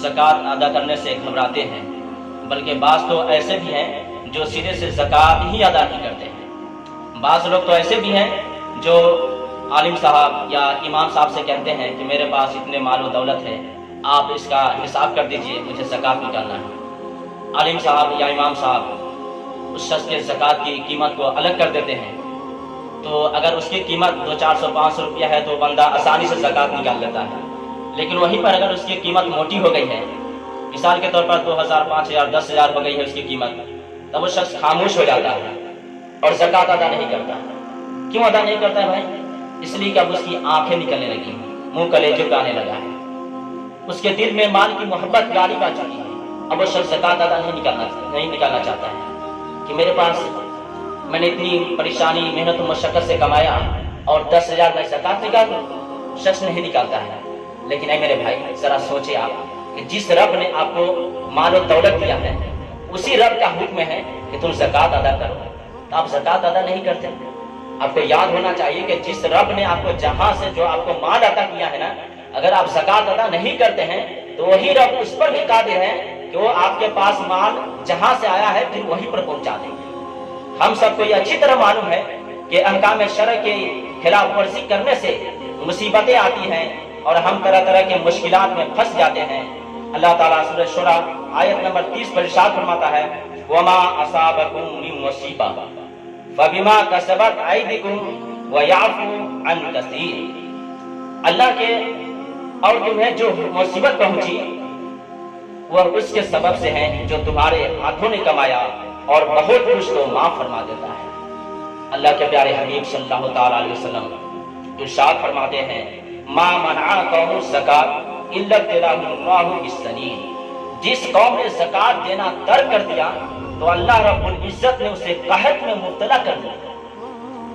زکوٰۃ ادا کرنے سے گھبراتے ہیں، بلکہ بعض تو ایسے بھی ہیں جو سرے سے زکوٰۃ ہی ادا نہیں کرتے ہیں۔ بعض لوگ تو ایسے بھی ہیں جو عالم صاحب یا امام صاحب سے کہتے ہیں کہ میرے پاس اتنے مال و دولت ہے، آپ اس کا حساب کر دیجئے، مجھے زکوٰۃ نکالنا ہے۔ عالم صاحب یا امام صاحب اس شخص کے زکوٰۃ کی قیمت کو الگ کر دیتے ہیں، تو اگر اس کی قیمت 200-400-500 روپیہ ہے تو بندہ آسانی سے زکوٰۃ نکال لیتا ہے، لیکن وہیں پر اگر اس کی قیمت موٹی ہو گئی ہے، مثال کے طور پر 2000 5000 10,000 ہو گئی ہے اس کی قیمت، تب وہ شخص خاموش ہو جاتا ہے اور زکوٰۃ ادا نہیں کرتا۔ کیوں ادا نہیں کرتا ہے بھائی؟ اس لیے کہ اب اس کی آنکھیں نکلنے لگی ہیں، منہ کلیجے پہ آنے لگا ہے، اس کے دل میں مال کی محبت غالب آ چکی ہے، اب وہ شخص زکوٰۃ ادا نہیں نکالنا چاہتا ہے کہ میرے پاس میں نے اتنی پریشانی محنت و مشقت سے کمایا اور 10,000 میں زکوٰۃ نکالوں، شخص نہیں نکالتا ہے۔ لیکن اے میرے بھائی ذرا سوچے آپ کہ جس رب نے آپ کو مال و دولت دیا ہے، اسی رب کا حکم ہے کہ تم زکوٰۃ ادا کرو، تو آپ زکوٰۃ ادا نہیں کرتے۔ آپ کو یاد ہونا چاہیے کہ جس رب نے آپ کو جہاں سے جو آپ کو مال عطا کیا ہے نا، اگر آپ زکوٰۃ ادا نہیں کرتے ہیں تو وہی رب اس پر بھی قادر ہے کہ وہ آپ کے پاس مال جہاں سے آیا ہے پھر وہیں پر پہنچا دیں گے۔ ہم سب کو یہ اچھی طرح معلوم ہے کہ احکام شرع کے خلاف ورزی کرنے سے مصیبتیں آتی ہیں اور ہم طرح طرح کے مشکلات میں پھنس جاتے ہیں۔ اللہ تعالیٰ سورہ شورى آیت نمبر 30 پر ارشاد فرماتا ہے وَمَا أَصَابَكُم مِّن مُّصِیبَةٍ فَبِمَا كَسَبَتْ أَیْدِیکُم وَیَعْفُو عَن کَثِیر۔ اللہ کے اور تمہیں جو مصیبت پہنچی وہ اس کے سبب سے ہے جو تمہارے ہاتھوں نے کمایا، اور بہت کچھ تو معاف فرما دیتا ہے۔ اللہ کے پیارے حبیب صلی اللہ تعالیٰ علیہ وسلم ارشاد فرماتے ہیں ما منعکم الزکاۃ الا ابتلاء اللہ بالسنین، جس قوم نے زکوٰۃ دینا ترک کر دیا تو اللہ رب العزت نے اسے قحط میں مبتلا کر دیا۔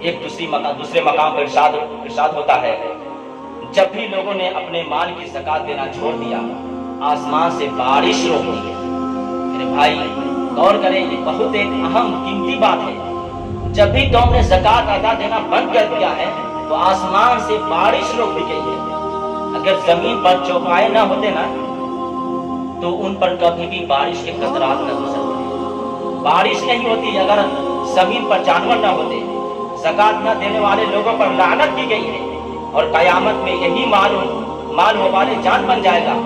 ایک دوسرے مقام پر ارشاد ہوتا ہے جب بھی لوگوں نے اپنے مال کی زکوٰۃ دینا چھوڑ دیا آسمان سے بارش روک دی ہے۔ میرے بھائی غور کریں، یہ بہت ایک اہم قیمتی بات ہے۔ جب بھی قوم نے زکوٰۃ ادا دینا بند کر دیا ہے تو آسمان سے بارش روک دی گئی ہے۔ اگر زمین پر چوپائے نہ ہوتے نا تو ان پر کبھی بھی بارش کے قطرات نہ گزرتے۔ بارش نہیں ہوتی اگر زمین پر جانور نہ ہوتے۔ زکوٰۃ نہ دینے والے لوگوں پر لعنت کی گئی ہے اور قیامت میں یہی مال والے جان بن جائے گا۔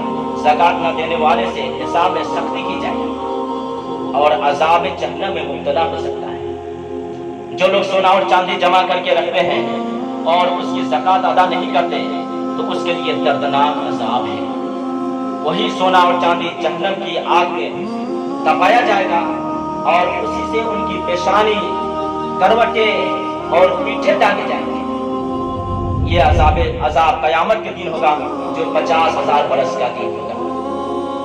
زکوٰۃ نہ دینے والے سے حساب میں سختی کی جائے گی اور عذاب جہنم میں مبتلا ہو سکتا ہے۔ جو لوگ سونا اور چاندی جمع کر کے رکھتے ہیں اور اس کی زکوٰۃ ادا نہیں کرتے تو اس کے لیے دردناک عذاب ہے۔ وہی سونا اور چاندی جہنم کی آگ میں دبایا جائے گا اور اسی سے ان کی پیشانی، کروٹیں اور پیٹھیں داغے جائیں گے۔ یہ عذاب قیامت کے دن ہوگا جو 50,000 برس کا دن ہوگا۔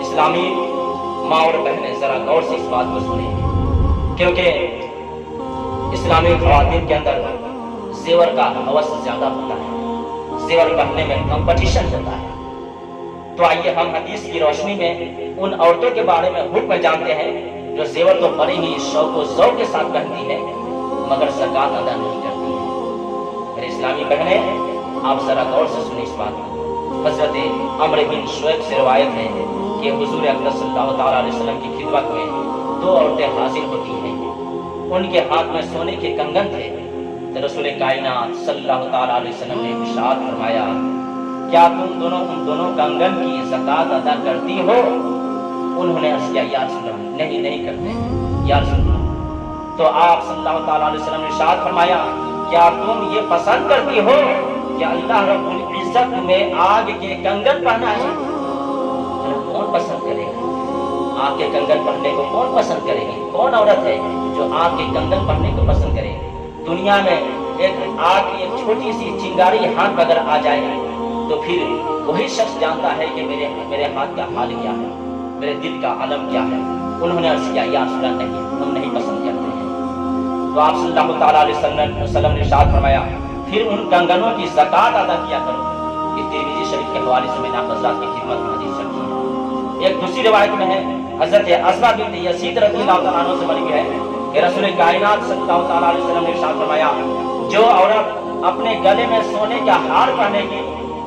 اسلامی ماں اور بہنیں ذرا غور سے اس بات کو سنیں، کیونکہ اسلامی خواتین کے اندر زیور کا ہوس زیادہ ہوتا ہے، زیور پہننے میں کمپٹیشن ہوتا ہے۔ تو آئیے ہم حدیث کی روشنی میں ان عورتوں کے بارے میں حکم جانتے ہیں جو زیور تو بڑے ہی شوق و ذوق کے ساتھ پہنتی ہے مگر زکوٰۃ ادا نہیں کرتی ہے۔ میرے اسلامی بہنیں آپ ذرا غور سے سنیں اس بات کو۔ حضرت عمرو بن شعیب سے روایت ہے کہ حضور اقدس صلی اللہ تعالیٰ علیہ وسلم کی خدمت میں 2 عورتیں حاضر ہوتی ہیں، ان کے ہاتھ میں سونے کے کنگن تھے۔ تو رسول کائنات صلی اللہ تعالیٰ علیہ وسلم نے ارشاد فرمایا کیا تم دونوں ان دونوں کنگن کی زکوٰۃ ادا کرتی ہو؟ انہوں نے عرض کیا یا رسول اللہ نہیں کرتے یا رسول اللہ۔ تو آپ صلی اللہ تعالیٰ علیہ وسلم نے ارشاد فرمایا کیا تم یہ پسند کرتی ہو کہ اللہ رب العزت میں آگ کے کنگن پہنائے؟ کون پسند کرے گا آگ کے کنگن پہننے کو؟ کون پسند کرے گی؟ کون عورت ہے جو آگ کے کنگن پہننے کو پسند کرے گی؟ دنیا میں ایک آگ کی ایک چھوٹی سی چنگاری ہاتھ اگر آ جائے تو پھر وہی شخص جانتا ہے کہ میرے ہاتھ کا حال کیا ہے، میرے دل کا عالم کیا ہے۔ انہوں نے عرض کیا یا رسول اللہ نہیں، ہم نہیں پسند کرتے ہیں۔ تو آپ صلی اللہ تعالیٰ علیہ وسلم نے ارشاد فرمایا پھر ان کنگنوں کی زکوٰۃ ادا کیا کرو۔ یہ ترمذی شریف کے حوالے سے میں نے آپ حضرات کی خدمت میں حدیث رکھی ہے۔ ایک دوسری روایت میں ہے حضرت اسماء بنت یزید رضی اللہ تعالیٰ عنہ سے مروی ہے کہ رسول کائنات صلی اللہ تعالیٰ علیہ وسلم نے ارشاد فرمایا جو عورت اپنے گلے میں سونے کا ہار پہنے گی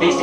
20